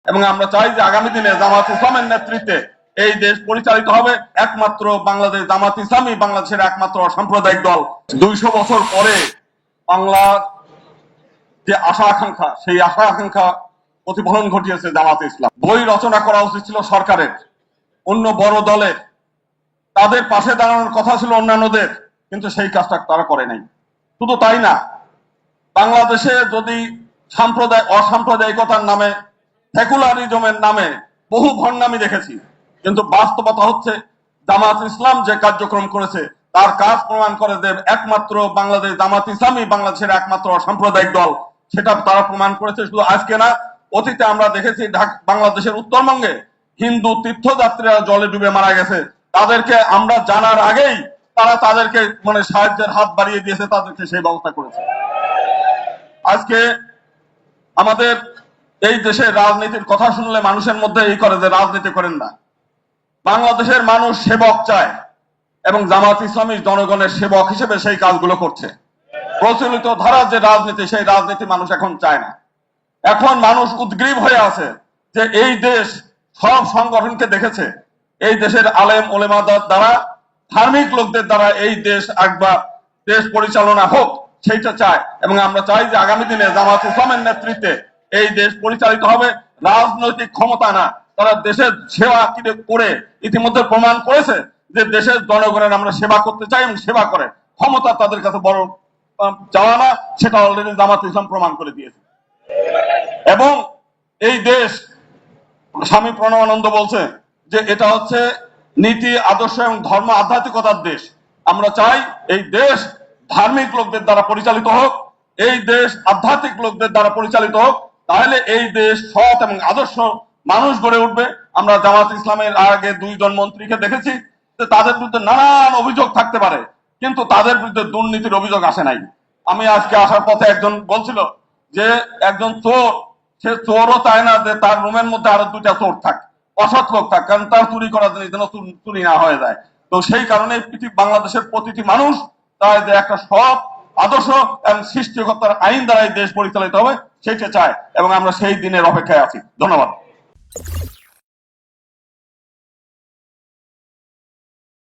এবং আমরা চাই যে আগামী দিনে জামাত ইসলামের নেতৃত্বে এই দেশ পরিচালিত হবে একমাত্র বাংলাদেশ জামাত ইসলামী বাংলাদেশের একমাত্র সাম্প্রদায়িক দল। 200 বছর পরে বাংলা যে আশা আকাঙ্ক্ষা, সেই আশা আকাঙ্ক্ষা প্রতিফলন ঘটিয়েছে জামাত ইসলাম। বই রচনা করা উচিত ছিল সরকারের, অন্য বড় দলের, তাদের পাশে দাঁড়ানোর কথা ছিল অন্যান্যদের, কিন্তু সেই কাজটা তারা করে নাই। শুধু তাই না, বাংলাদেশে যদি অসাম্প্রদায়িকতার নামে, সেকুলারিজমের নামে বহু ভণ্ডামি দেখেছি, কিন্তু বাস্তবতা হচ্ছে জামাত ইসলাম যে কার্যক্রম করেছে তার কাজ প্রমাণ করে যে একমাত্র বাংলাদেশ জামাত ইসলামী বাংলাদেশের একমাত্র সাম্প্রদায়িক দল, সেটা তারা প্রমাণ করেছে। শুধু আজকে না, অতীতে আমরা দেখেছি বাংলাদেশের উত্তরবঙ্গে হিন্দু তীর্থযাত্রীরা জলে ডুবে মারা গেছে, তাদেরকে আমরা জানার আগেই তারা তাদেরকে সাহায্যের হাত বাড়িয়ে দিয়েছে, তাদেরকে সেই ব্যবস্থা করেছে। আজকে আমাদের এই দেশের রাজনীতির কথা শুনলে মানুষের মধ্যে এই করে যে রাজনীতি করেন না। বাংলাদেশের মানুষ সেবক চায় এবং জামাত ইসলামী জনগণের সেবক হিসেবে সেই কাজগুলো করছে। প্রচলিত ধারার যে রাজনীতি, সেই রাজনীতি মানুষ এখন চায় না। এখন মানুষ উদ্গ্রীব হয়ে আছে যে এই দেশ সব সংগঠনকে দেখেছে, এই দেশের আলেম ওলেমাদের দ্বারা, ধার্মিক লোকদের দ্বারা এই দেশ একবার দেশ পরিচালনা হোক, সেইটা চায়। এবং আমরা চাই যে আগামী দিনে জামাত ইসলামের নেতৃত্বে এই দেশ পরিচালিত হবে রাজনৈতিক ক্ষমতা না, তারা দেশের সেবা করে ইতিমধ্যে প্রমাণ করেছে যে দেশের জনগণের আমরা সেবা করতে চাই এবং সেবা করে ক্ষমতা তাদের কাছে বড় চাওয়া না, সেটা অলরেডি জামাত ইসলাম প্রমাণ করে দিয়েছে। এবং এই দেশ, স্বামী প্রণবানন্দ বলছে যে এটা হচ্ছে নীতি আদর্শ এবং ধর্ম আধ্যাত্মিকতার দেশ। আমরা চাই এই দেশ ধার্মিক লোকদের দ্বারা পরিচালিত হোক, এই দেশ আধ্যাত্মিক লোকদের দ্বারা পরিচালিত হোক, তাহলে এই দেশ সৎ এবং আদর্শ মানুষ গড়ে উঠবে। আমরা জামাত ইসলামের আগে 2 জন মন্ত্রীকে দেখেছি যে তাদের বিরুদ্ধে নানান অভিযোগ থাকতে পারে, কিন্তু তাদের বিরুদ্ধে দুর্নীতির অভিযোগ আসে নাই। আমি আজকে আসার পথে একজন বলছিল যে একজন চোর, সে চোরও চায় না যে তার রুমের মধ্যে আরো 2টা চোর থাক, অসৎ লোক থাক, কারণ তার চুরি করার জিনিস যেন চুরি না হয়ে যায়। তো সেই কারণে বাংলাদেশের প্রতিটি মানুষ চায় যে একটা সৎ আদর্শ এবং সৃষ্টিকর্তার আইন দ্বারা দেশ পরিচালিত হবে, সেইটা চায় এবং আমরা সেই দিনের অপেক্ষায় আছি। ধন্যবাদ।